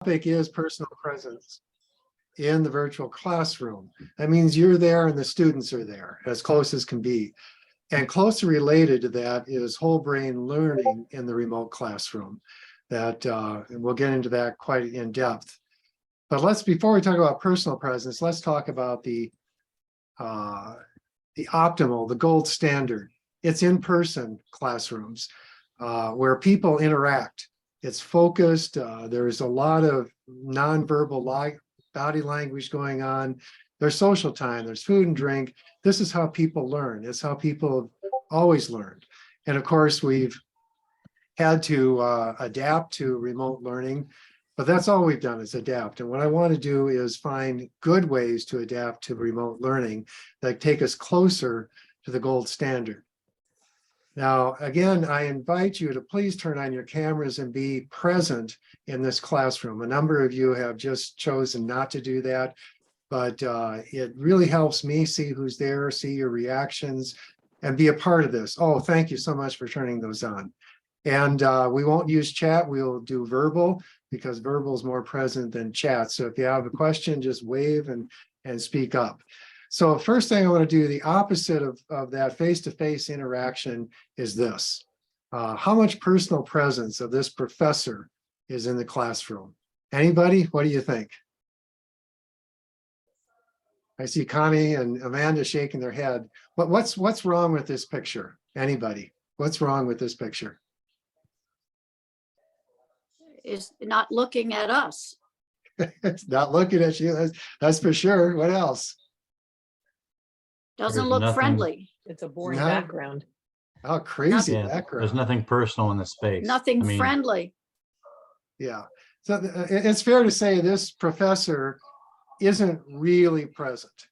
topic is personal presence in the virtual classroom. That means you're there and the students are there as close as can be. And closely related to that is whole brain learning in the remote classroom. That and we'll get into that quite in depth. But before we talk about personal presence, let's talk about the optimal, the gold standard. It's in-person classrooms where people interact. It's focused. There's a lot of nonverbal body language going on. There's social time, there's food and drink. This is how people learn. It's how people have always learned. And of course, we've had to adapt to remote learning, but that's all we've done is adapt. And what I want to do is find good ways to adapt to remote learning that take us closer to the gold standard. Now, again, I invite you to please turn on your cameras and be present in this classroom. A number of you have just chosen not to do that, but it really helps me see who's there, see your reactions, and be a part of this. Oh, thank you so much for turning those on. And we won't use chat, we'll do verbal because verbal is more present than chat. So if you have a question, just wave and speak up. So first thing I want to do, the opposite of that face-to-face interaction is this. How much personal presence of this professor is in the classroom? Anybody? What do you think? I see Connie and Amanda shaking their head. What's wrong with this picture? Anybody? What's wrong with this picture? Is not looking at us. It's not looking at you. That's for sure. What else? Doesn't There's look nothing- friendly. It's a boring No. background. Oh, crazy Yeah, background. there's nothing personal in the space. Nothing I mean, friendly. Yeah. So it's fair to say this professor isn't really present.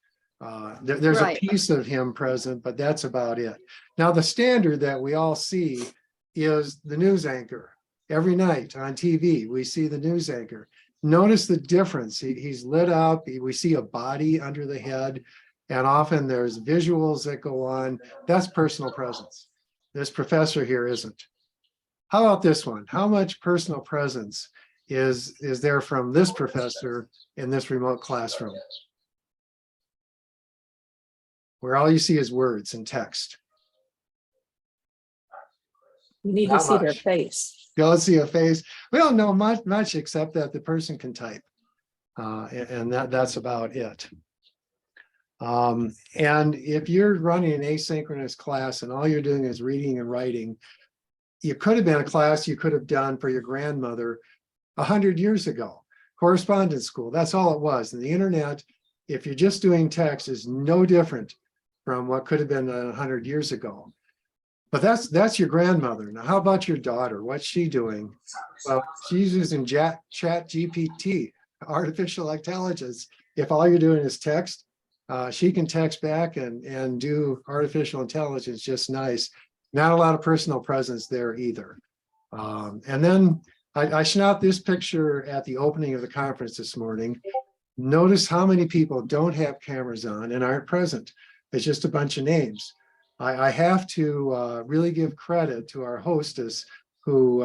There's Right. a piece of him present, but that's about it. Now, the standard that we all see is the news anchor. Every night on TV, we see the news anchor. Notice the difference. He's lit up. We see a body under the head, and often there's visuals that go on. That's personal presence. This professor here isn't. How about this one? How much personal presence is there from this professor in this remote classroom, where all you see is words and text? You need Not to see their much. face. You don't see a face. We don't know much except that the person can type, and that's about it. And if you're running an asynchronous class and all you're doing is reading and writing, it could have been a class you could have done for your grandmother 100 years ago. Correspondence school, that's all it was. And the internet, if you're just doing text, is no different from what could have been 100 years ago. But that's your grandmother. Now, how about your daughter? What's she doing? Well, she's using Chat GPT, artificial intelligence. If all you're doing is text, she can text back and do artificial intelligence just nice. Not a lot of personal presence there either. And then I shot this picture at the opening of the conference this morning. Notice how many people don't have cameras on and aren't present. It's just a bunch of names. I have to really give credit to our hostess who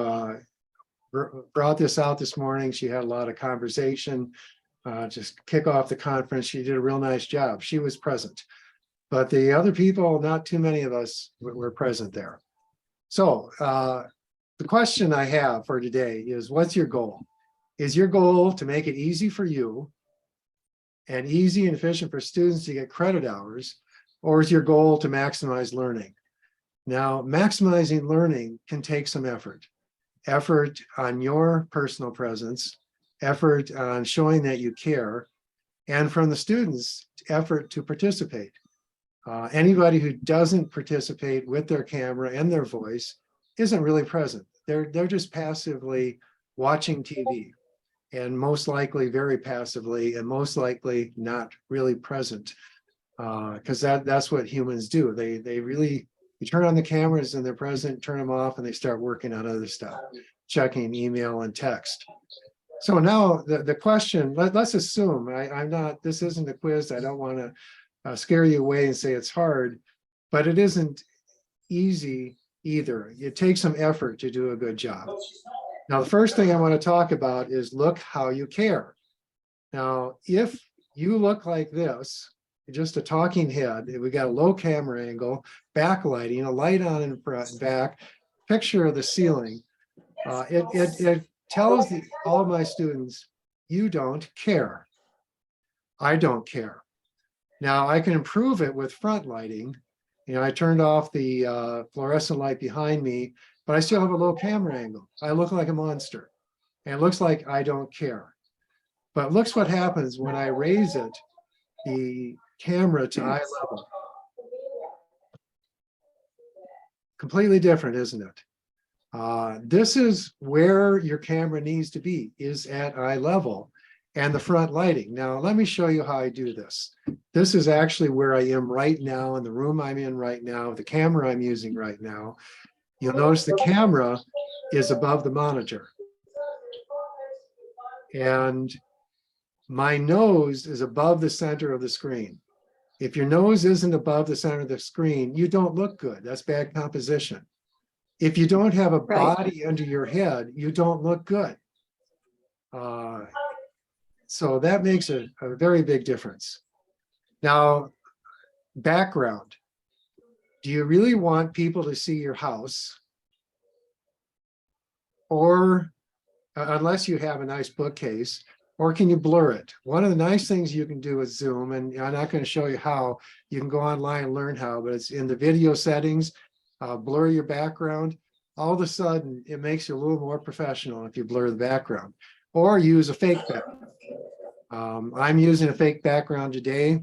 brought this out this morning. She had a lot of conversation, just kick off the conference. She did a real nice job. She was present. But the other people, not too many of us were present there. So the question I have for today is, what's your goal? Is your goal to make it easy for you and easy and efficient for students to get credit hours? Or is your goal to maximize learning? Now, maximizing learning can take some effort. Effort on your personal presence, effort on showing that you care, and from the students, effort to participate. Anybody who doesn't participate with their camera and their voice isn't really present. They're just passively watching TV, and most likely very passively, and most likely not really present. Because that's what humans do. They really, you turn on the cameras and they're present, turn them off, and they start working on other stuff, checking email and text. So now the question, let's assume, I'm not, this isn't a quiz. I don't want to scare you away and say it's hard, but it isn't easy either. It takes some effort to do a good job. Now, the first thing I want to talk about is look how you care. Now, if you look like this, just a talking head, we got a low camera angle, backlighting, a light on in front and back, picture of the ceiling. It tells all my students, you don't care. I don't care. Now I can improve it with front lighting. You know, I turned off the fluorescent light behind me, but I still have a low camera angle. I look like a monster. And it looks like I don't care. But looks what happens when I raise it, the camera to eye level. Completely different, isn't it? This is where your camera needs to be, is at eye level, and the front lighting. Now, let me show you how I do this. This is actually where I am right now, in the room I'm in right now, the camera I'm using right now. You'll notice the camera is above the monitor. And my nose is above the center of the screen. If your nose isn't above the center of the screen, you don't look good. That's bad composition. If you don't have a body under your head, you don't look good. So that makes a very big difference. Now, background. Do you really want people to see your house? Or, unless you have a nice bookcase, or can you blur it? One of the nice things you can do with Zoom, and I'm not going to show you how, you can go online and learn how, but it's in the video settings, blur your background. All of a sudden, it makes you a little more professional if you blur the background, or use a fake background. I'm using a fake background today.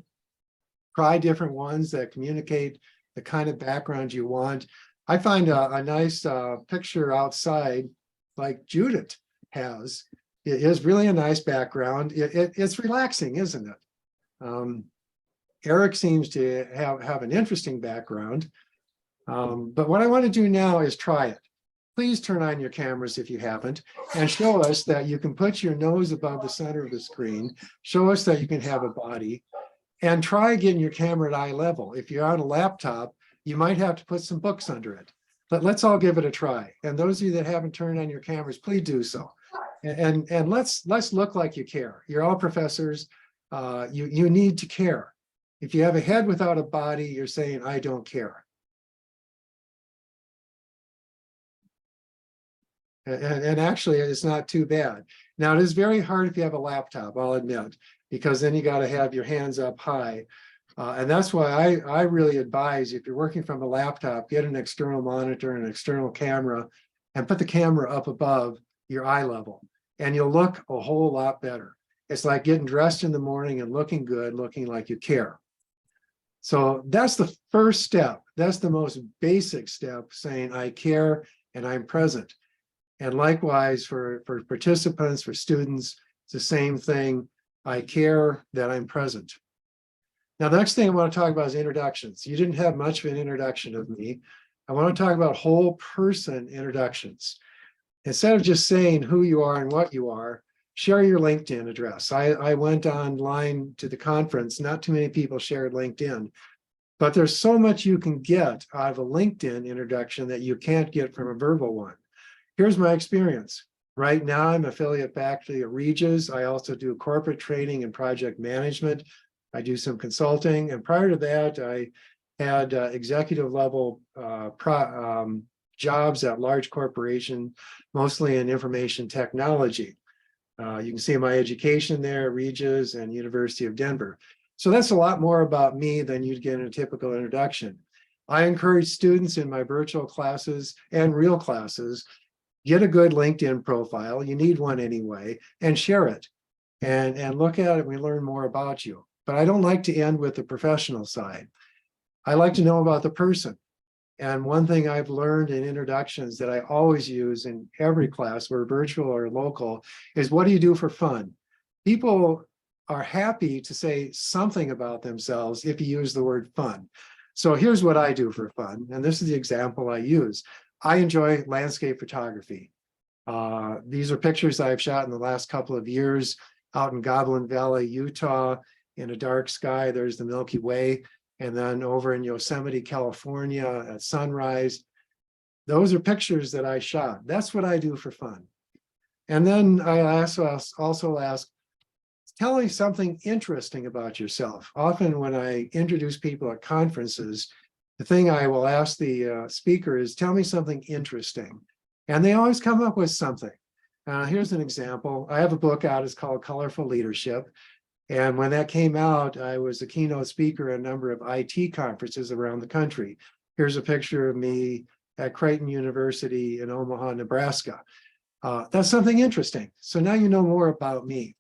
Try different ones that communicate the kind of background you want. I find a nice picture outside, like Judith has. It is really a nice background. It's relaxing, isn't it? Eric seems to have an interesting background. But what I want to do now is try it. Please turn on your cameras if you haven't, and show us that you can put your nose above the center of the screen. Show us that you can have a body, and try getting your camera at eye level. If you're on a laptop, you might have to put some books under it. But let's all give it a try. And those of you that haven't turned on your cameras, please do so. And let's look like you care. You're all professors. You need to care. If you have a head without a body, you're saying, I don't care. And actually, it's not too bad. Now, it is very hard if you have a laptop, I'll admit, because then you got to have your hands up high. And that's why I really advise, if you're working from a laptop, get an external monitor and an external camera, and put the camera up above your eye level, and you'll look a whole lot better. It's like getting dressed in the morning and looking good, looking like you care. So that's the first step. That's the most basic step, saying I care and I'm present. And likewise for participants, for students, it's the same thing. I care that I'm present. Now, the next thing I want to talk about is introductions. You didn't have much of an introduction of me. I want to talk about whole person introductions. Instead of just saying who you are and what you are, share your LinkedIn address. I went online to the conference. Not too many people shared LinkedIn, but there's so much you can get out of a LinkedIn introduction that you can't get from a verbal one. Here's my experience. Right now, I'm affiliate faculty at Regis. I also do corporate training and project management. I do some consulting. And prior to that, I had executive level jobs at large corporations, mostly in information technology. You can see my education there, Regis and University of Denver. So that's a lot more about me than you'd get in a typical introduction. I encourage students in my virtual classes and real classes, get a good LinkedIn profile, you need one anyway, and share it. And look at it, we learn more about you. But I don't like to end with the professional side. I like to know about the person. And one thing I've learned in introductions that I always use in every class, whether virtual or local, is what do you do for fun? People are happy to say something about themselves if you use the word fun. So here's what I do for fun. And this is the example I use. I enjoy landscape photography. These are pictures I've shot in the last couple of years out in Goblin Valley, Utah. In a dark sky, there's the Milky Way. And then over in Yosemite, California at sunrise. Those are pictures that I shot. That's what I do for fun. And then I also ask, tell me something interesting about yourself. Often when I introduce people at conferences, the thing I will ask the speaker is, tell me something interesting. And they always come up with something. Here's an example. I have a book out, it's called Colorful Leadership. And when that came out, I was a keynote speaker at a number of IT conferences around the country. Here's a picture of me at Creighton University in Omaha, Nebraska. That's something interesting. So now you know more about me.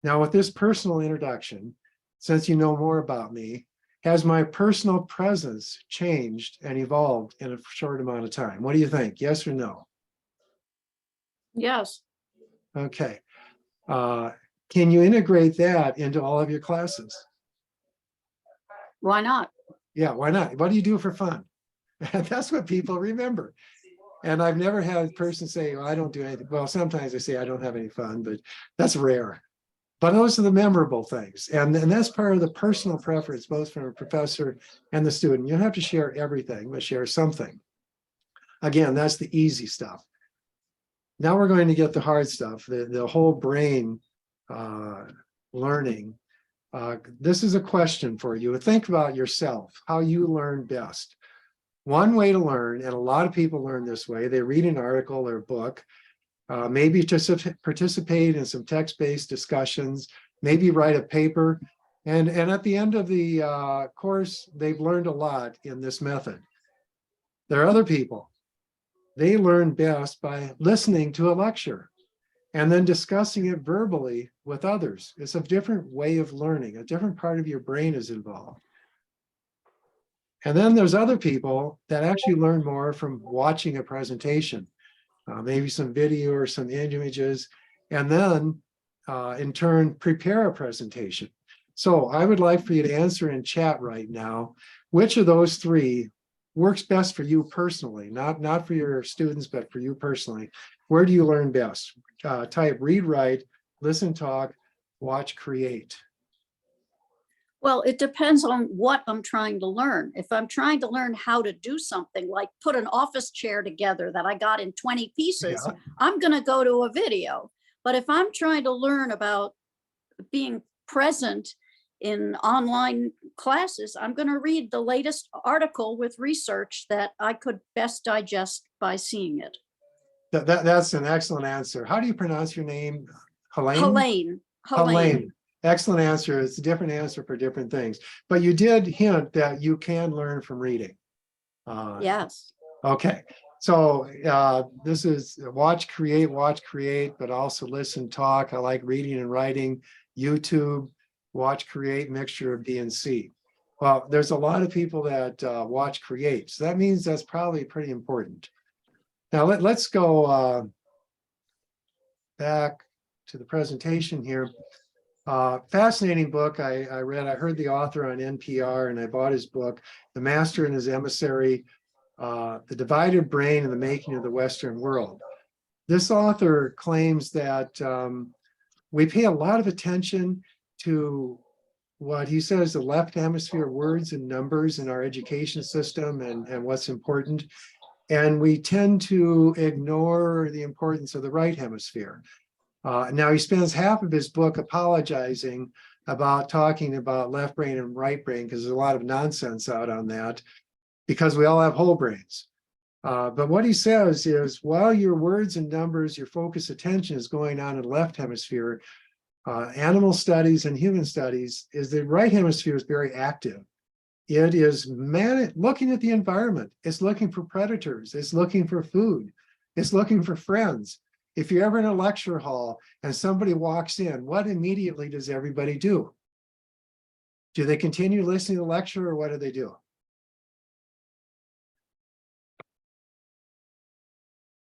Now with this personal introduction, since you know more about me, has my personal presence changed and evolved in a short amount of time? What do you think? Yes or no? Yes. Okay. Can you integrate that into all of your classes? Why not? Yeah, why not? What do you do for fun? That's what people remember. And I've never had a person say, well, I don't do anything. Well, sometimes I say I don't have any fun, but that's rare. But those are the memorable things. And that's part of the personal preference, both from a professor and the student. You don't have to share everything, but share something. Again, that's the easy stuff. Now we're going to get the hard stuff, the whole brain learning. This is a question for you. Think about yourself, how you learn best. One way to learn, and a lot of people learn this way, they read an article or a book, maybe just participate in some text-based discussions, maybe write a paper, and at the end of the course, they've learned a lot in this method. There are other people, they learn best by listening to a lecture and then discussing it verbally with others. It's a different way of learning, a different part of your brain is involved. And then there's other people that actually learn more from watching a presentation, maybe some video or some images, and then in turn, prepare a presentation. So I would like for you to answer in chat right now, which of those three works best for you personally, not for your students, but for you personally. Where do you learn best? Type read, write, listen, talk, watch, create. Well, it depends on what I'm trying to learn. If I'm trying to learn how to do something like put an office chair together that I got in 20 pieces, Yeah. I'm going to go to a video. But if I'm trying to learn about being present in online classes, I'm going to read the latest article with research that I could best digest by seeing it. That's an excellent answer. How do you pronounce your name? Helene? Helene. Helene. Excellent answer. It's a different answer for different things. But you did hint that you can learn from reading. Yes. Okay. So this is watch, create, but also listen, talk. I like reading and writing. YouTube, watch, create, mixture of B and C. Well, there's a lot of people that watch, create. So that means that's probably pretty important. Now let's go back to the presentation here. Fascinating book I read. I heard the author on NPR and I bought his book, The Master and His Emissary, The Divided Brain and the Making of the Western World. This author claims that we pay a lot of attention to what he says, the left hemisphere words and numbers in our education system and what's important. And we tend to ignore the importance of the right hemisphere. Now he spends half of his book apologizing about talking about left brain and right brain because there's a lot of nonsense out on that because we all have whole brains. But what he says is while your words and numbers, your focus attention is going on in the left hemisphere, animal studies and human studies is the right hemisphere is very active. It is looking at the environment. It's looking for predators. It's looking for food. It's looking for friends. If you're ever in a lecture hall and somebody walks in, what immediately does everybody do? Do they continue listening to the lecture or what do they do?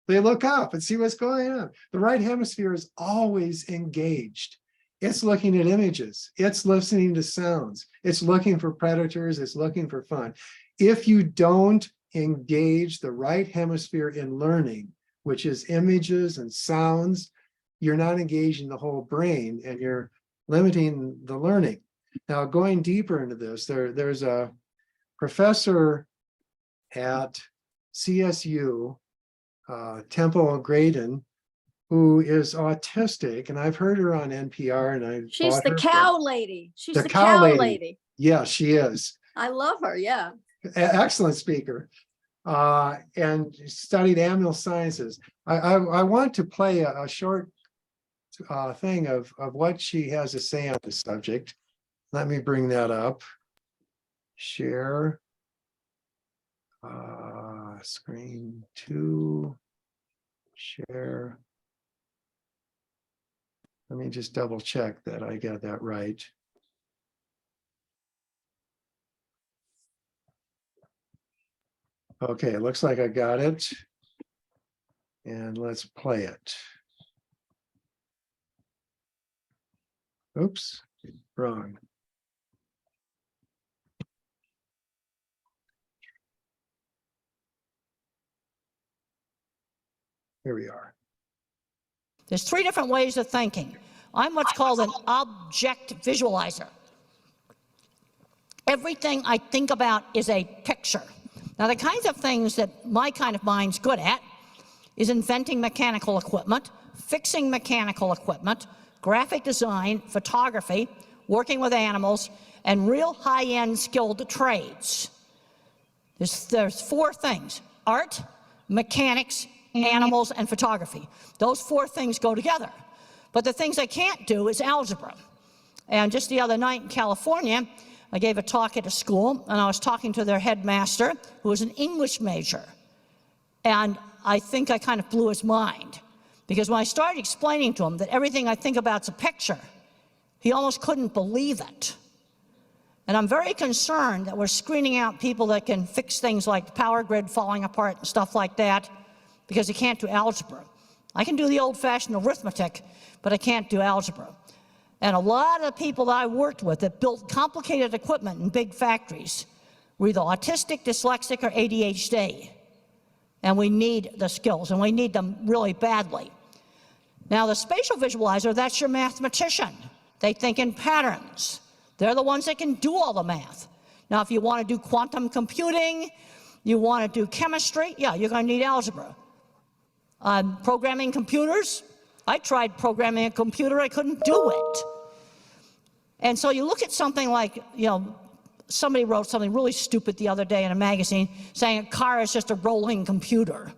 They look up and see what's going on. The right hemisphere is always engaged. It's looking at images. It's listening to sounds. It's looking for predators. It's looking for fun. If you don't engage the right hemisphere in learning, which is images and sounds, you're not engaging the whole brain and you're limiting the learning. Now, going deeper into this, there's a professor at CSU, Temple Grandin, who is autistic, and I've heard her on NPR, and I She's bought the her cow book. lady. She's The the cow cow lady. lady. Yeah, she is. I love her. Yeah. Excellent speaker. And studied animal sciences. I want to play a short thing of what she has to say on the subject. Let me bring that up. Share. Screen 2. Share. Let me just double check that I got that right. Okay, it looks like I got it. And let's play it. Oops, wrong. Here we are. There's 3 different ways of thinking. I'm what's called an object visualizer. Everything I think about is a picture. Now, the kinds of things that my kind of mind's good at is inventing mechanical equipment, fixing mechanical equipment, graphic design, photography, working with animals, and real high-end skilled trades. There's 4 things: art, mechanics, animals, and photography. Those 4 things go together. But the things I can't do is algebra. And just the other night in California, I gave a talk at a school, and I was talking to their headmaster, who was an English major. And I think I kind of blew his mind, because when I started explaining to him that everything I think about is a picture, he almost couldn't believe it. And I'm very concerned that we're screening out people that can fix things like the power grid falling apart and stuff like that, because they can't do algebra. I can do the old-fashioned arithmetic, but I can't do algebra. And a lot of the people that I worked with that built complicated equipment in big factories were either autistic, dyslexic, or ADHD. And we need the skills, and we need them really badly. Now, the spatial visualizer, that's your mathematician. They think in patterns. They're the ones that can do all the math. Now, if you want to do quantum computing, you want to do chemistry, yeah, you're going to need algebra. Programming computers, I tried programming a computer, I couldn't do it. And so you look at something like, somebody wrote something really stupid the other day in a magazine saying a car is just a rolling computer.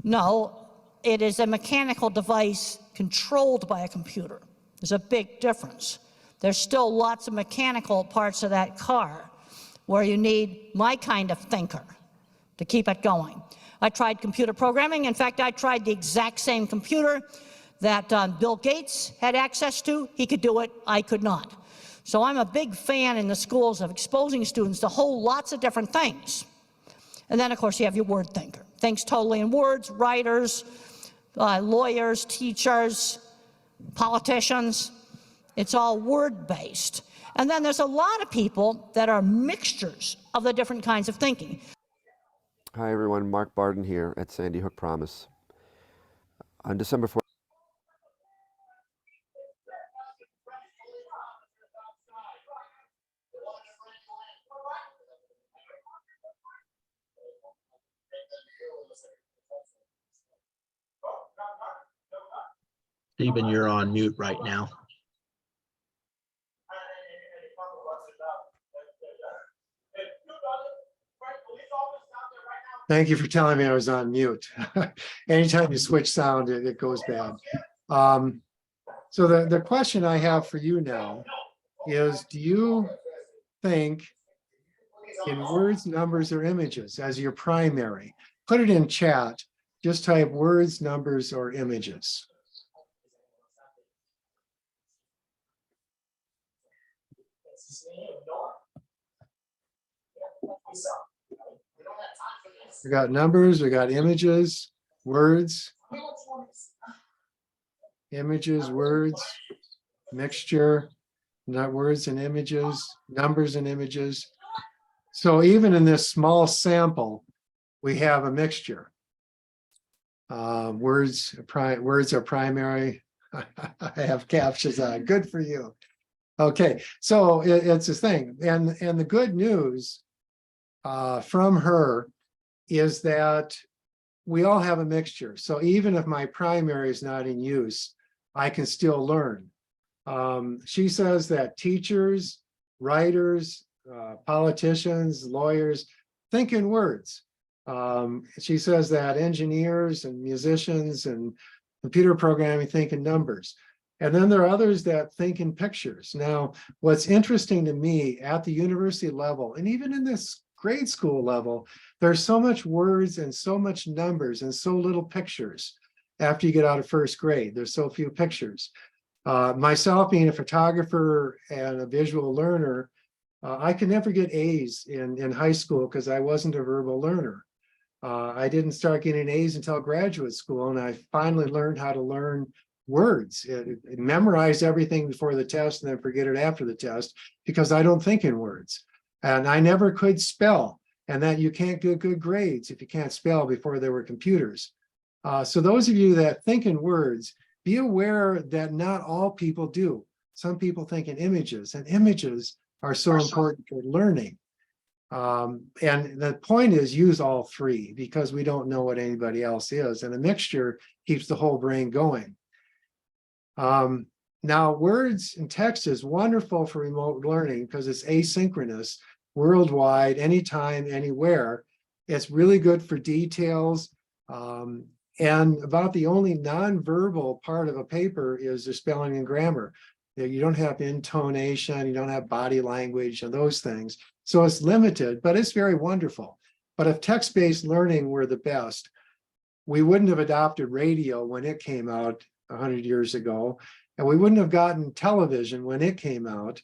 No, it is a mechanical device controlled by a computer. There's a big difference. There's still lots of mechanical parts of that car where you need my kind of thinker to keep it going. I tried computer programming. In fact, I tried the exact same computer that Bill Gates had access to. He could do it, I could not. So I'm a big fan in the schools of exposing students to whole lots of different things. And then, of course, you have your word thinker. Thinks totally in words, writers, lawyers, teachers, politicians. It's all word-based. And then there's a lot of people that are mixtures of the different kinds of thinking. Hi everyone, Mark Barden here at Sandy Hook Promise. On December 4th, Stephen, you're on mute right now. Thank you for telling me I was on mute. Anytime you switch sound, it goes bad. So the question I have for you now is, do you think in words, numbers, or images as your primary? Put it in chat. Just type words, numbers, or images. We got numbers, we got images, words, images, words, mixture, not words and images, numbers and images. So even in this small sample, we have a mixture. Words are primary. I have captions on. Good for you. Okay, so it's a thing. And the good news from her is that we all have a mixture. So even if my primary is not in use, I can still learn. She says that teachers, writers, politicians, lawyers think in words. She says that engineers and musicians and computer programming think in numbers. And then there are others that think in pictures. Now, what's interesting to me at the university level, and even in this grade school level, there's so much words and so much numbers and so little pictures. After you get out of first grade, there's so few pictures. Myself being a photographer and a visual learner, I could never get A's in high school because I wasn't a verbal learner. I didn't start getting A's until graduate school, and I finally learned how to learn words. Memorize everything before the test and then forget it after the test because I don't think in words. And I never could spell, and that you can't get good grades if you can't spell before there were computers. So those of you that think in words, be aware that not all people do. Some people think in images, and images are so important for learning. And the point is use all three because we don't know what anybody else is, and a mixture keeps the whole brain going. Now, words and text is wonderful for remote learning because it's asynchronous, worldwide, anytime, anywhere. It's really good for details. And about the only nonverbal part of a paper is the spelling and grammar. You don't have intonation, you don't have body language and those things. So it's limited, but it's very wonderful. But if text-based learning were the best, we wouldn't have adopted radio when it came out 100 years ago, and we wouldn't have gotten television when it came out.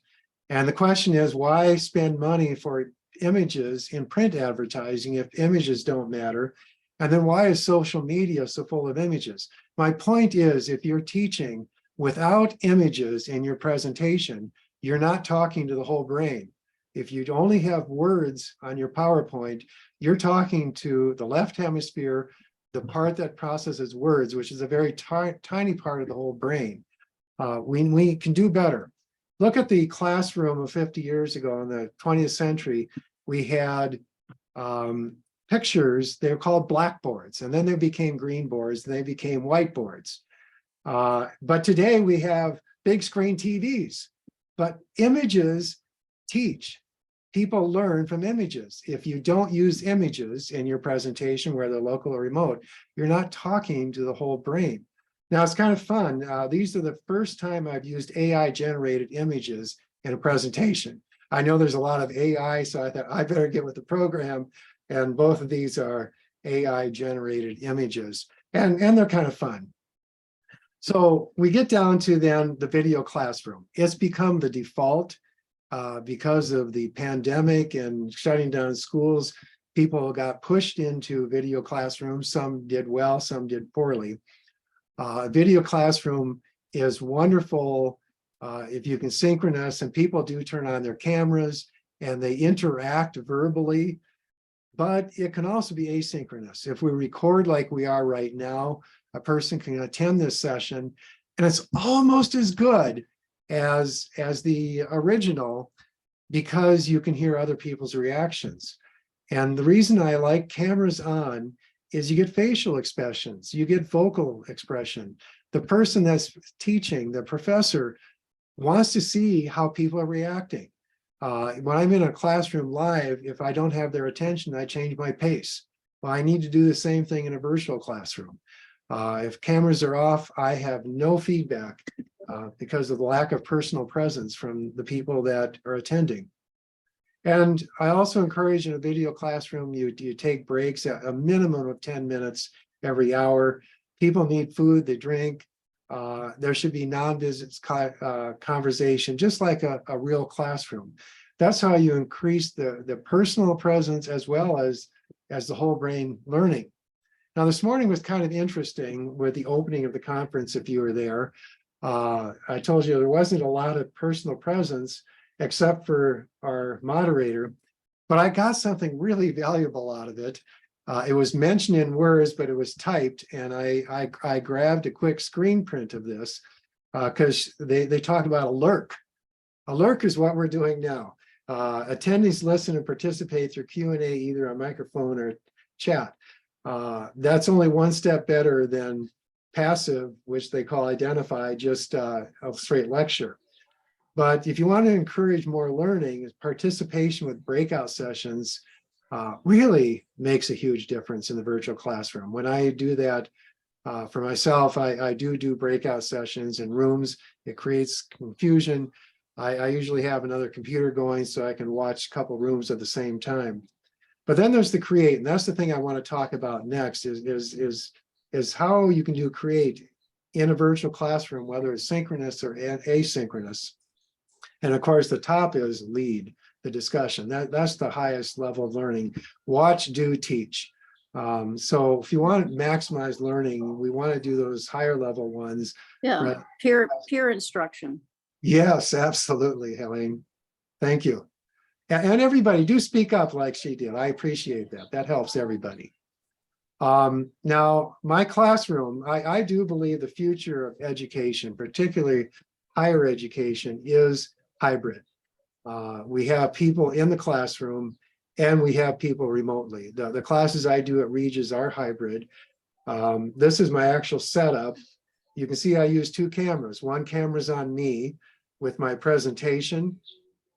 And the question is, why spend money for images in print advertising if images don't matter? And then why is social media so full of images? My point is, if you're teaching without images in your presentation, you're not talking to the whole brain. If you only have words on your PowerPoint, you're talking to the left hemisphere, the part that processes words, which is a very tiny part of the whole brain. We can do better. Look at the classroom of 50 years ago in the 20th century. We had pictures, they were called blackboards, and then they became green boards, and they became whiteboards. But today we have big screen TVs, but images teach. People learn from images. If you don't use images in your presentation, whether local or remote, you're not talking to the whole brain. Now, it's kind of fun. These are the first time I've used AI generated images in a presentation. I know there's a lot of AI, so I thought I better get with the program. And both of these are AI generated images, and they're kind of fun. So we get down to then the video classroom. It's become the default because of the pandemic and shutting down schools. People got pushed into video classrooms. Some did well, some did poorly. Video classroom is wonderful if you can synchronize, and people do turn on their cameras and they interact verbally, but it can also be asynchronous. If we record like we are right now, a person can attend this session and it's almost as good as the original because you can hear other people's reactions. And the reason I like cameras on is you get facial expressions, you get vocal expression. The person that's teaching, the professor, wants to see how people are reacting. When I'm in a classroom live, if I don't have their attention, I change my pace. Well, I need to do the same thing in a virtual classroom. If cameras are off, I have no feedback because of the lack of personal presence from the people that are attending. And I also encourage in a video classroom, you take breaks at a minimum of 10 minutes every hour. People need food, they drink. There should be non-visits conversation, just like a real classroom. That's how you increase the personal presence as well as the whole brain learning. Now, this morning was kind of interesting with the opening of the conference, if you were there. I told you there wasn't a lot of personal presence except for our moderator, but I got something really valuable out of it. It was mentioned in words, but it was typed, and I grabbed a quick screen print of this because they talk about a lurk. A lurk is what we're doing now. Attendees listen and participate through Q&A, either on microphone or chat. That's only one step better than passive, which they call identify, just a straight lecture. But if you want to encourage more learning, participation with breakout sessions really makes a huge difference in the virtual classroom. When I do that for myself, I do breakout sessions in rooms. It creates confusion. I usually have another computer going so I can watch a couple rooms at the same time. But then there's the create, and that's the thing I want to talk about next is how you can do create in a virtual classroom, whether it's synchronous or asynchronous. And of course, the top is lead, the discussion. That's the highest level of learning. Watch, do, teach. So if you want to maximize learning, we want to do those higher level ones. Yeah, right? peer instruction. Yes, absolutely, Helene. Thank you. And everybody do speak up like she did. I appreciate that. That helps everybody. Now, my classroom, I do believe the future of education, particularly higher education, is hybrid. We have people in the classroom and we have people remotely. The classes I do at Regis are hybrid. This is my actual setup. You can see I use two cameras. One camera's on me with my presentation,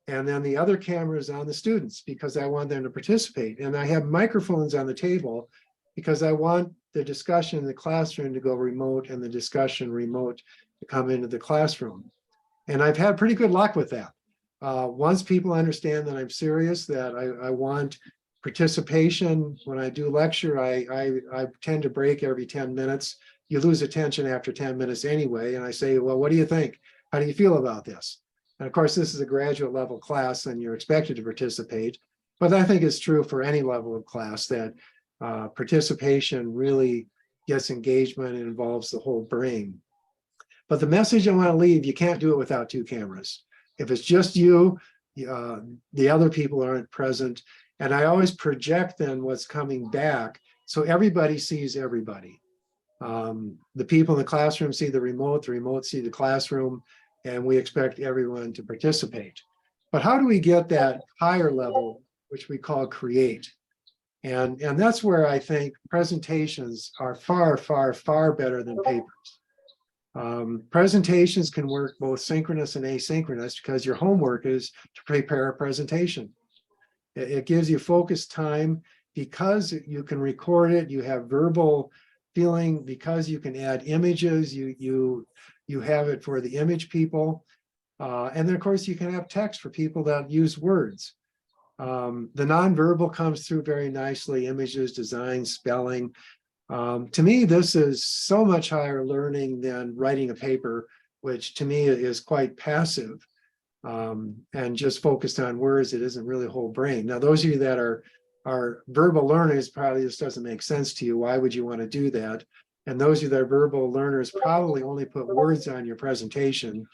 and then the other camera is on the students because I want them to participate. And I have microphones on the table because I want the discussion in the classroom to go remote and the discussion remote to come into the classroom. And I've had pretty good luck with that. Once people understand that I'm serious, that I want participation when I do lecture, I tend to break every 10 minutes. You lose attention after 10 minutes anyway. And I say, well, what do you think? How do you feel about this? And of course, this is a graduate level class and you're expected to participate. But I think it's true for any level of class that participation really gets engagement and involves the whole brain. But the message I want to leave, you can't do it without two cameras. If it's just you, the other people aren't present. And I always project then what's coming back so everybody sees everybody. The people in the classroom see the remote see the classroom, and we expect everyone to participate. But how do we get that higher level, which we call create? And that's where I think presentations are far, far, far better than papers. Presentations can work both synchronous and asynchronous because your homework is to prepare a presentation. It gives you focused time because you can record it, you have verbal feeling, because you can add images, you have it for the image people. And then of course you can have text for people that use words. The nonverbal comes through very nicely, images, design, spelling. To me, this is so much higher learning than writing a paper, which to me is quite passive and just focused on words. It isn't really whole brain. Now, those of you that are verbal learners, probably this doesn't make sense to you. Why would you want to do that? And those of you that are verbal learners probably only put words on your presentation.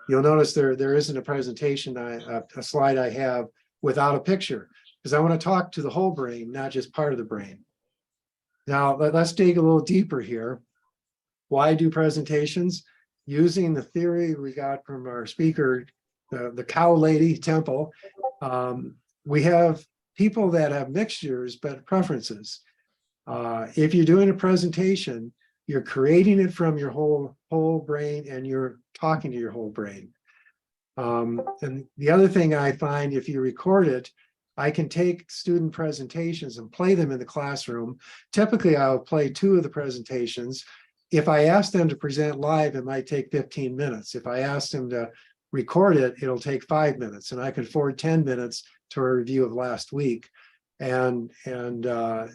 You'll notice there isn't a presentation, a slide I have without a picture, because I want to talk to the whole brain, not just part of the brain. Now, let's dig a little deeper here. Why do presentations? Using the theory we got from our speaker, the cow lady Temple, we have people that have mixtures, but preferences. If you're doing a presentation, you're creating it from your whole brain and you're talking to your whole brain. And the other thing I find, if you record it, I can take student presentations and play them in the classroom. Typically, I'll play 2 of the presentations. If I ask them to present live, it might take 15 minutes. If I ask them to record it, it'll take 5 minutes, and I can forward 10 minutes to a review of last week and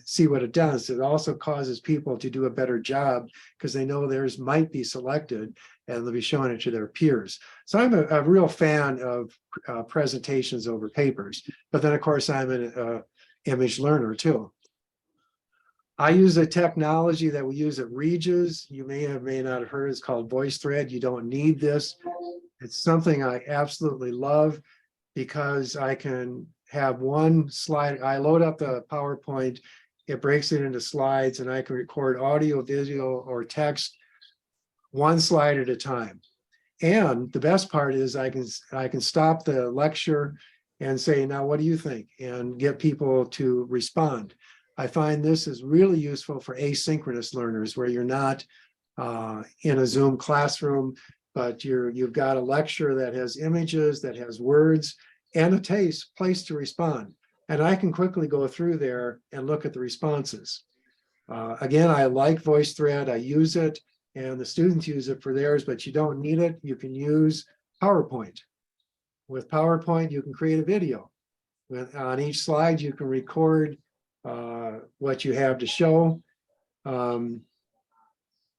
see what it does. It also causes people to do a better job because they know theirs might be selected and they'll be showing it to their peers. So I'm a real fan of presentations over papers, but then of course I'm an image learner too. I use a technology that we use at Regis. You may not have heard. It's called VoiceThread. You don't need this. It's something I absolutely love because I can have one slide. I load up the PowerPoint, it breaks it into slides, and I can record audio, video, or text one slide at a time. And the best part is I can stop the lecture and say, now what do you think? And get people to respond. I find this is really useful for asynchronous learners where you're not in a Zoom classroom, but you've got a lecture that has images, that has words, and a place to respond. And I can quickly go through there and look at the responses. Again, I like VoiceThread. I use it, and the students use it for theirs, but you don't need it. You can use PowerPoint. With PowerPoint, you can create a video. On each slide, you can record what you have to show.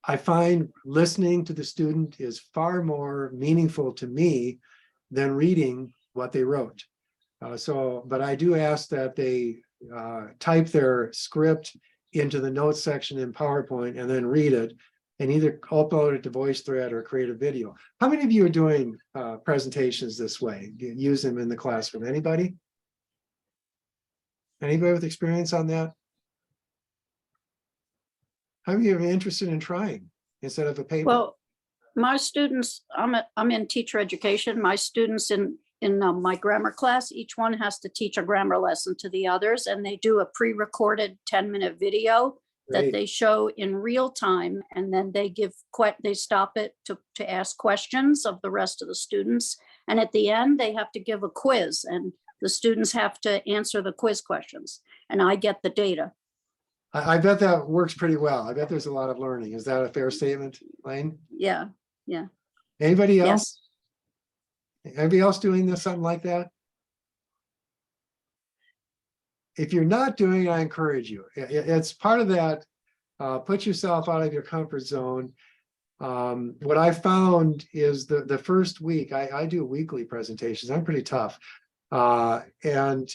I find listening to the student is far more meaningful to me than reading what they wrote. But I do ask that they type their script into the notes section in PowerPoint and then read it and either upload it to VoiceThread or create a video. How many of you are doing presentations this way? You use them in the classroom? Anybody? Anybody with experience on that? How many of you are interested in trying instead of a paper? Well, my students, I'm in teacher education. My students in my grammar class, each one has to teach a grammar lesson to the others, and they do a pre-recorded 10-minute video that Great. they show in real time, and then they stop it to ask questions of the rest of the students. And at the end, they have to give a quiz, and the students have to answer the quiz questions, and I get the data. I bet that works pretty well. I bet there's a lot of learning. Is that a fair statement, Lane? Yeah. Anybody else? Yes. Anybody else doing this, something like that? If you're not doing it, I encourage you. It's part of that. Put yourself out of your comfort zone. What I found is the first week, I do weekly presentations. I'm pretty tough. And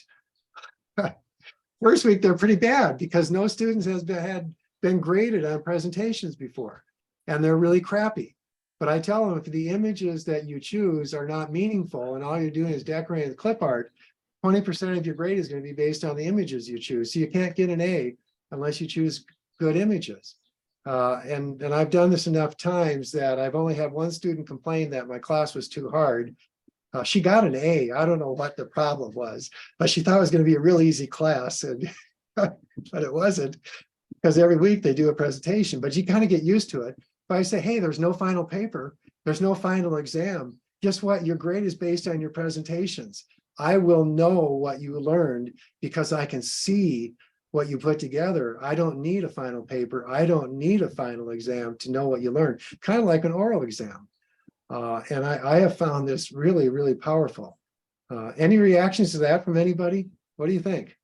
first week, they're pretty bad because no students had been graded on presentations before, and they're really crappy. But I tell them, if the images that you choose are not meaningful and all you're doing is decorating the clip art, 20% of your grade is going to be based on the images you choose. So you can't get an A unless you choose good images. And I've done this enough times that I've only had one student complain that my class was too hard. She got an A. I don't know what the problem was, but she thought it was going to be a real easy class, and but it wasn't, because every week they do a presentation, but you kind of get used to it. If I say, hey, there's no final paper, there's no final exam, guess what? Your grade is based on your presentations. I will know what you learned because I can see what you put together. I don't need a final paper. I don't need a final exam to know what you learned, kind of like an oral exam. And I have found this really, really powerful. Any reactions to that from anybody? What do you think?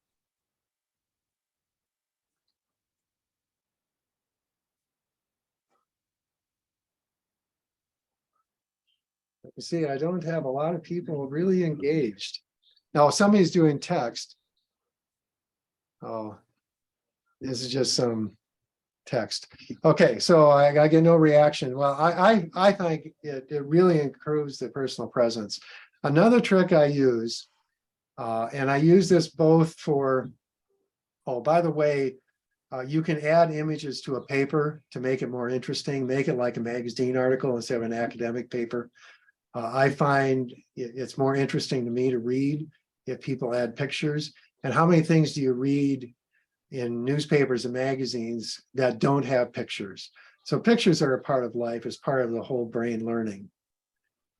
You see, I don't have a lot of people really engaged. Now, if somebody's doing text. Oh, this is just some text. Okay, so I get no reaction. Well, I think it really improves the personal presence. Another trick I use, and I use this both for, oh, by the way, you can add images to a paper to make it more interesting, make it like a magazine article instead of an academic paper. I find it's more interesting to me to read if people add pictures. And how many things do you read in newspapers and magazines that don't have pictures? So pictures are a part of life, as part of the whole brain learning.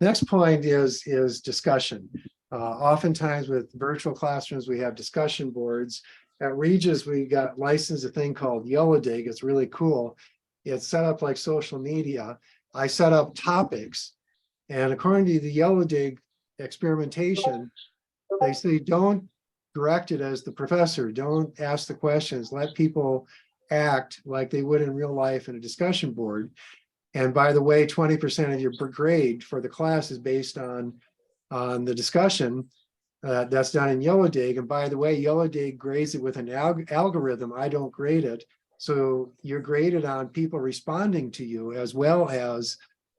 Next point is discussion. Oftentimes with virtual classrooms, we have discussion boards. At Regis, we got licensed a thing called Yellow Dig. It's really cool. It's set up like social media. I set up topics. And according to the Yellow Dig experimentation, they say don't direct it as the professor. Don't ask the questions. Let people act like they would in real life in a discussion board. And by the way, 20% of your grade for the class is based on the discussion that's done in Yellow Dig. And by the way, Yellow Dig grades it with an algorithm. I don't grade it. So you're graded on people responding to you as well as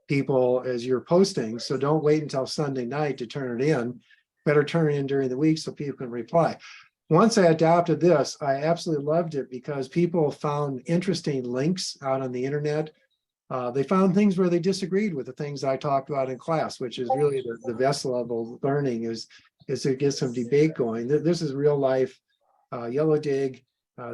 people as you're posting. So don't wait until Sunday night to turn it in. Better turn it in during the week so people can reply. Once I adopted this, I absolutely loved it because people found interesting links out on the internet. They found things where they disagreed with the things I talked about in class, which is really the best level learning is to get some debate going. This is real life. Yellow Dig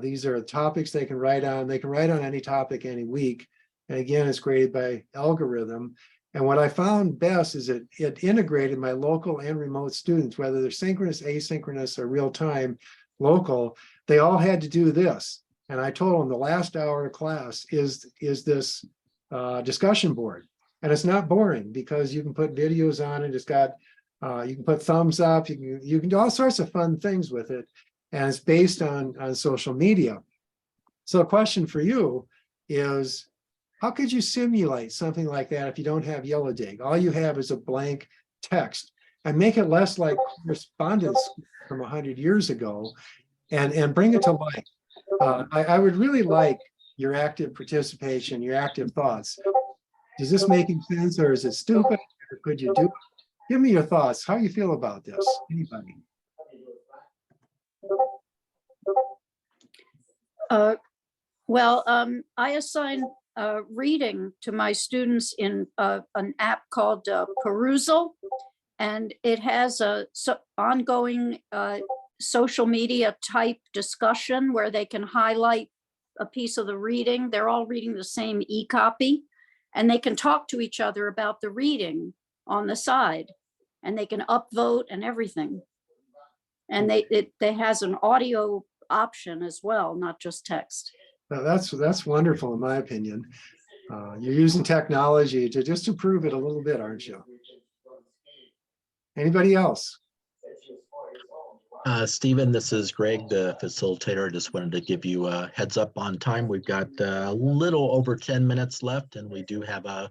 These are topics they can write on. They can write on any topic any week. And again, it's graded by algorithm. And what I found best is it integrated my local and remote students, whether they're synchronous, asynchronous, or real time local, they all had to do this. And I told them the last hour of class is this discussion board. And it's not boring because you can put videos on it. It's got, you can put thumbs up, you can do all sorts of fun things with it. And it's based on social media. So a question for you is, how could you simulate something like that if you don't have Yellow Dig? All you have is a blank text, and make it less like correspondence from 100 years ago and bring it to life. I would really like your active participation, your active thoughts. Is this making sense, or is it stupid? Or could you do it? Give me your thoughts. How you feel about this? Anybody? I assign reading to my students in an app called Perusal, and it has a ongoing social media type discussion where they can highlight a piece of the reading. They're all reading the same e-copy, and they can talk to each other about the reading on the side, and they can upvote and everything. And it has an audio option as well, not just text. That's wonderful, in my opinion. You're using technology to just improve it a little bit, aren't you? Anybody else? Stephen, this is Greg, the facilitator. I just wanted to give you a heads up on time. We've got a little over 10 minutes left, and we do have a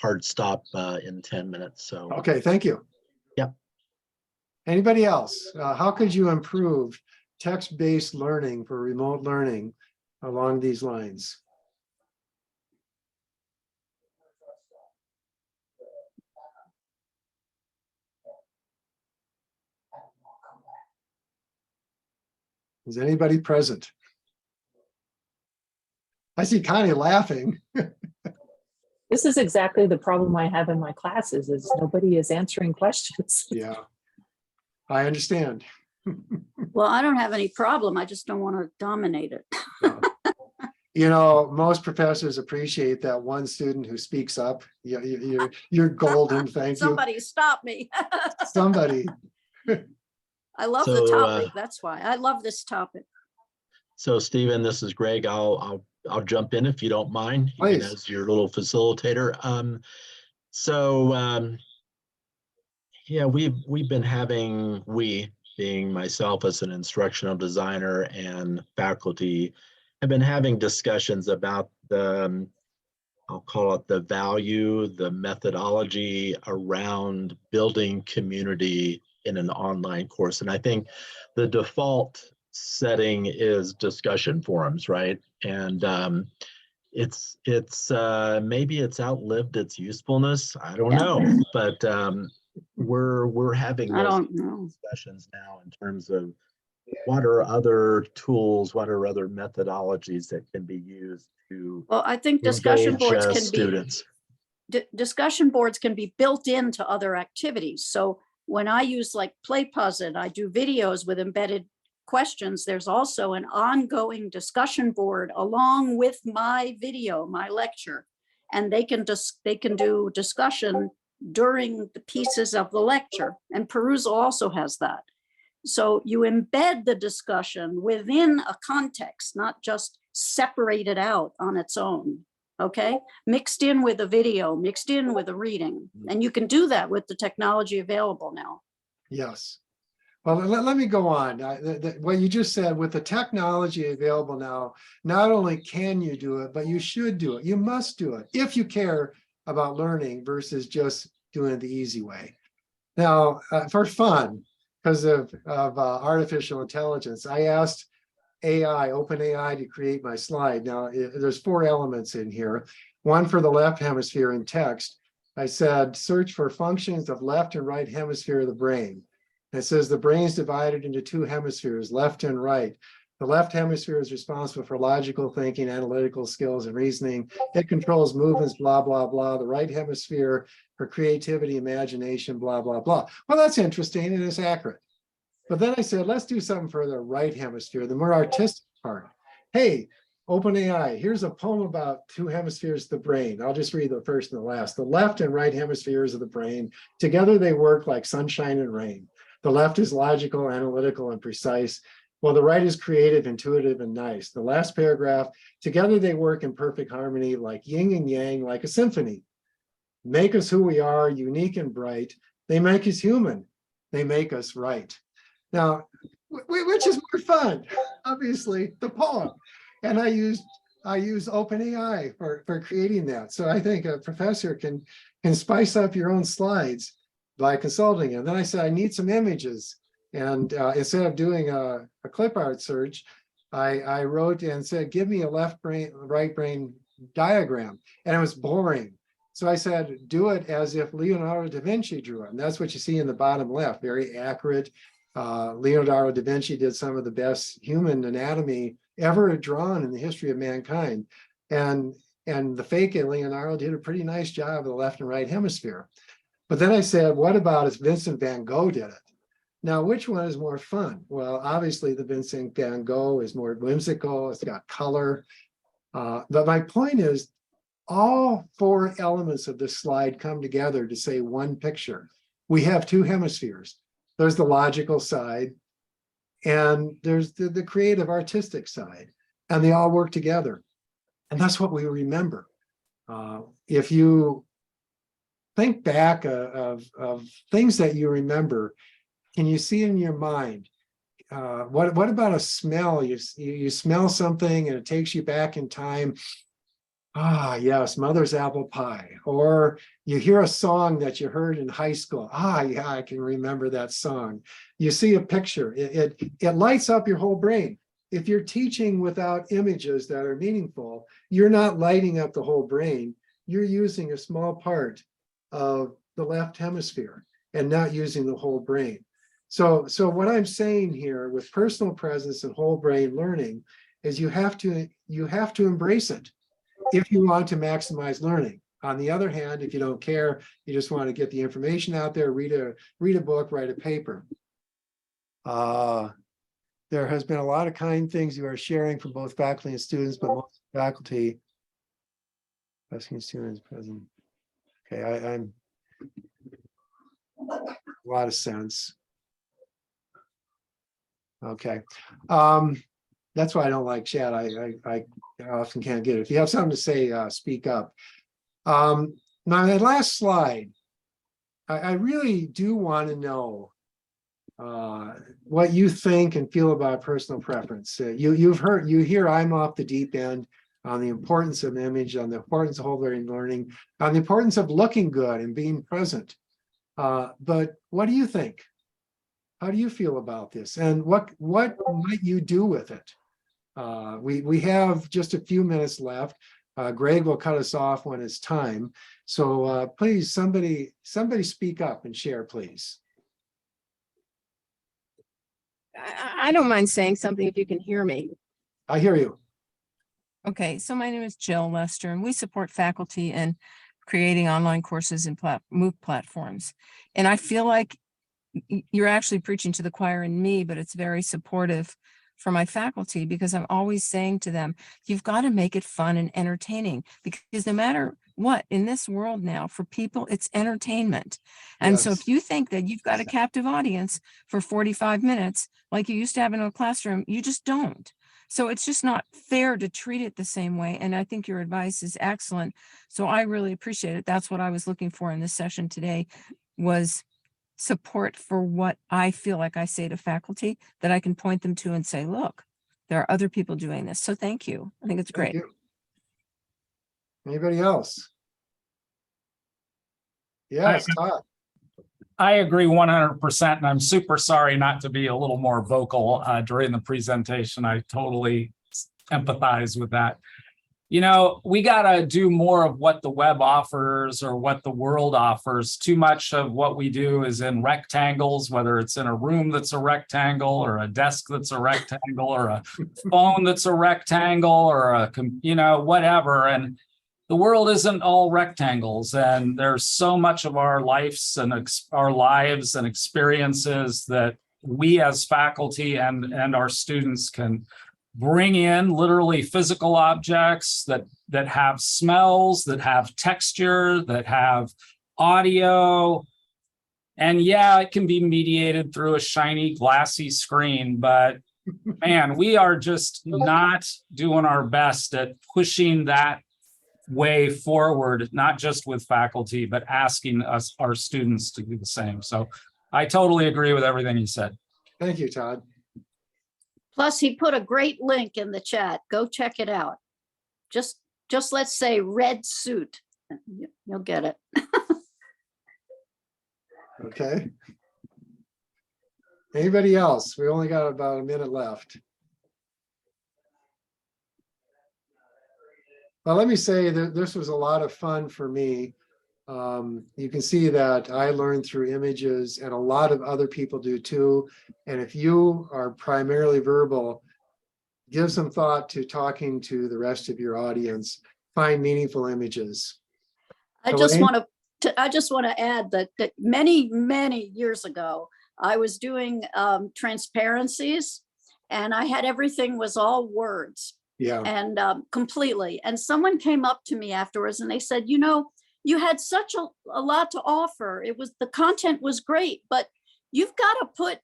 hard stop in 10 minutes. So okay, thank you. Yep. Anybody else? How could you improve text-based learning for remote learning along these lines? Is anybody present? I see Connie laughing. This is exactly the problem I have in my classes, is nobody is answering questions. Yeah, I understand. Well, I don't have any problem. I just don't want to dominate it. You know, most professors appreciate that one student who speaks up. You're golden. Thank you. Somebody stop me. Somebody. I love the topic. That's why I love this topic. So Stephen, this is Greg. I'll jump in if you don't mind, Please. even as your little facilitator. Yeah, we've been having, we being myself as an instructional designer and faculty, have been having discussions about the, I'll call it the value, the methodology around building community in an online course. And I think the default setting is discussion forums, right? And it's maybe it's outlived its usefulness. I don't know, but we're having those discussions now in terms of what are other tools, what are other methodologies that can be used to I think discussion boards can students. Discussion boards can be built into other activities. So when I use like PlayPuzzle, I do videos with embedded questions. There's also an ongoing discussion board along with my video, my lecture, and they can do discussion during the pieces of the lecture. And Perusal also has that. So you embed the discussion within a context, not just separate it out on its own. Okay, mixed in with a video, mixed in with a reading. And you can do that with the technology available now. Yes. Well, let me go on. What you just said, with the technology available now, not only can you do it, but you should do it. You must do it if you care about learning versus just doing it the easy way. Now, for fun, because of artificial intelligence, I asked OpenAI to create my slide. Now, there's 4 elements in here. One for the left hemisphere in text. I said, search for functions of left and right hemisphere of the brain. It says the brain is divided into 2 hemispheres, left and right. The left hemisphere is responsible for logical thinking, analytical skills, and reasoning. It controls movements, blah, blah, blah. The right hemisphere for creativity, imagination, blah, blah, blah. Well, that's interesting and it's accurate. But then I said, let's do something for the right hemisphere, the more artistic part. Hey, OpenAI, here's a poem about two hemispheres of the brain. I'll just read the first and the last. The left and right hemispheres of the brain, together they work like sunshine and rain. The left is logical, analytical, and precise, while the right is creative, intuitive, and nice. The last paragraph, together they work in perfect harmony, like yin and yang, like a symphony. Make us who we are, unique and bright. They make us human. They make us right. Now, which is more fun? Obviously, the poem. And I use OpenAI for creating that. So I think a professor can spice up your own slides by consulting him. Then I said, I need some images. And instead of doing a clip art search, I wrote and said, give me a left brain, right brain diagram. And it was boring. So I said, do it as if Leonardo da Vinci drew it. And that's what you see in the bottom left, very accurate. Leonardo da Vinci did some of the best human anatomy ever drawn in the history of mankind. And the fake Leonardo did a pretty nice job of the left and right hemisphere. But then I said, what about if Vincent van Gogh did it? Now, which one is more fun? Well, obviously the Vincent van Gogh is more whimsical, it's got color. But my point is, all four elements of this slide come together to say one picture. We have two hemispheres. There's the logical side, and there's the creative artistic side, and they all work together. And that's what we remember. If you think back of things that you remember, can you see in your mind, what about a smell? You smell something and it takes you back in time. Ah, yes, mother's apple pie. Or you hear a song that you heard in high school. Ah, yeah, I can remember that song. You see a picture, it lights up your whole brain. If you're teaching without images that are meaningful, you're not lighting up the whole brain. You're using a small part of the left hemisphere and not using the whole brain. So what I'm saying here with personal presence and whole brain learning is you have to embrace it if you want to maximize learning. On the other hand, if you don't care, you just want to get the information out there, read a book, write a paper. There has been a lot of kind things you are sharing from both faculty and students, but most faculty, asking students present. Okay, I'm a lot of sense. Okay. That's why I don't like chat. I often can't get it. If you have something to say, speak up. Now, that last slide, I really do want to know what you think and feel about personal preference. You hear I'm off the deep end on the importance of image, on the importance of whole brain learning, on the importance of looking good and being present. But what do you think? How do you feel about this? And what might you do with it? We have just a few minutes left. Greg will cut us off when it's time. So please, somebody speak up and share, please. I don't mind saying something if you can hear me. I hear you. Okay, so my name is Jill Lester, and we support faculty in creating online courses and MOOC platforms. And I feel like you're actually preaching to the choir in me, but it's very supportive for my faculty, because I'm always saying to them, you've got to make it fun and entertaining, because no matter what in this world now, for people, it's entertainment. And so if you think that you've got a captive audience for 45 minutes, like you used to have in a classroom, you just don't. So it's just not fair to treat it the same way. And I think your advice is excellent. So I really appreciate it. That's what I was looking for in this session today, was support for what I feel like I say to faculty, that I can point them to and say, look, there are other people doing this. So thank you. I think it's great. Anybody else? Yes, Todd. I agree 100%, and I'm super sorry not to be a little more vocal during the presentation. I totally empathize with that. You know, we got to do more of what the web offers or what the world offers. Too much of what we do is in rectangles, whether it's in a room that's a rectangle or a desk that's a rectangle or a phone that's a rectangle or a, whatever. And the world isn't all rectangles. And there's so much of our lives and experiences that we as faculty and our students can bring in literally physical objects that have smells, that have texture, that have audio. And yeah, it can be mediated through a shiny, glassy screen, but man, we are just not doing our best at pushing that way forward, not just with faculty, but asking us, our students, to do the same. So I totally agree with everything you said. Thank you, Todd. Plus, he put a great link in the chat. Go check it out. Just let's say red suit. You'll get it. Okay. Anybody else? We only got about a minute left. Well, let me say that this was a lot of fun for me. You can see that I learned through images, and a lot of other people do too. And if you are primarily verbal, give some thought to talking to the rest of your audience. Find meaningful images. I just Elaine? want to add that many years ago, I was doing transparencies, and I had everything was all words. Yeah. And completely. And someone came up to me afterwards and they said, you know, you had such a lot to offer. The content was great, but you've got to put,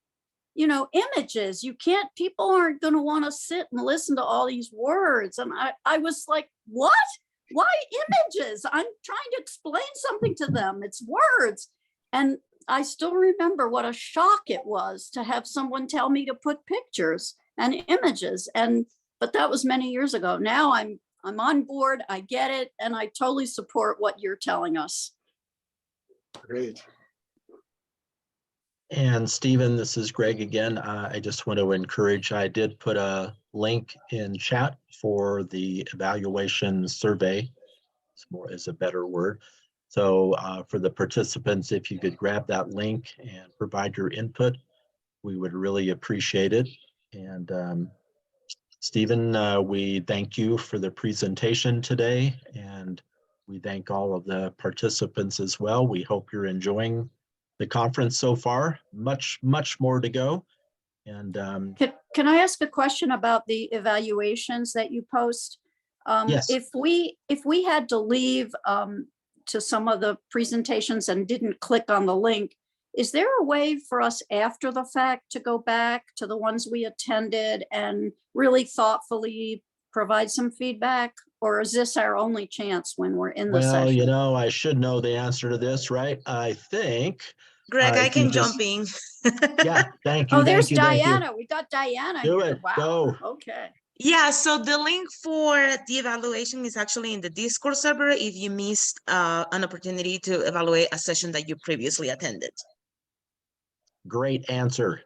you know, images. You can't, people aren't going to want to sit and listen to all these words. And I was like, what? Why images? I'm trying to explain something to them. It's words. And I still remember what a shock it was to have someone tell me to put pictures and images. But that was many years ago. Now I'm on board. I get it. And I totally support what you're telling us. Great. And Stephen, this is Greg again. I just want to encourage, I did put a link in chat for the evaluation survey. It's more is a better word. So for the participants, if you could grab that link and provide your input, we would really appreciate it. And Stephen, we thank you for the presentation today, and we thank all of the participants as well. We hope you're enjoying the conference so far. Much more to go. And can I ask a question about the evaluations that you post? Yes. If we had to leave to some of the presentations and didn't click on the link, is there a way for us after the fact to go back to the ones we attended and really thoughtfully provide some feedback? Or is this our only chance when we're in the session? Well, you know, I should know the answer to this, right? I think. Greg, I if you can just- jump in. Yeah, thank you. Oh, there's thank you. Diana. We got Diana Do here. it. Wow. Go. Okay. Yeah, so the link for the evaluation is actually in the Discord server if you missed an opportunity to evaluate a session that you previously attended. Great answer.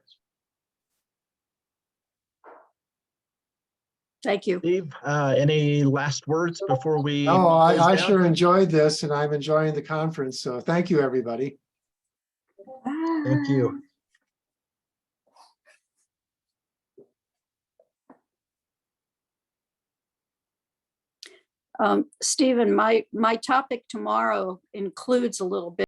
Thank you. Steve, any last words before we? Oh, close I down? sure enjoyed this, and I'm enjoying the conference. So thank you, everybody. Thank you. Stephen, my topic tomorrow includes a little bit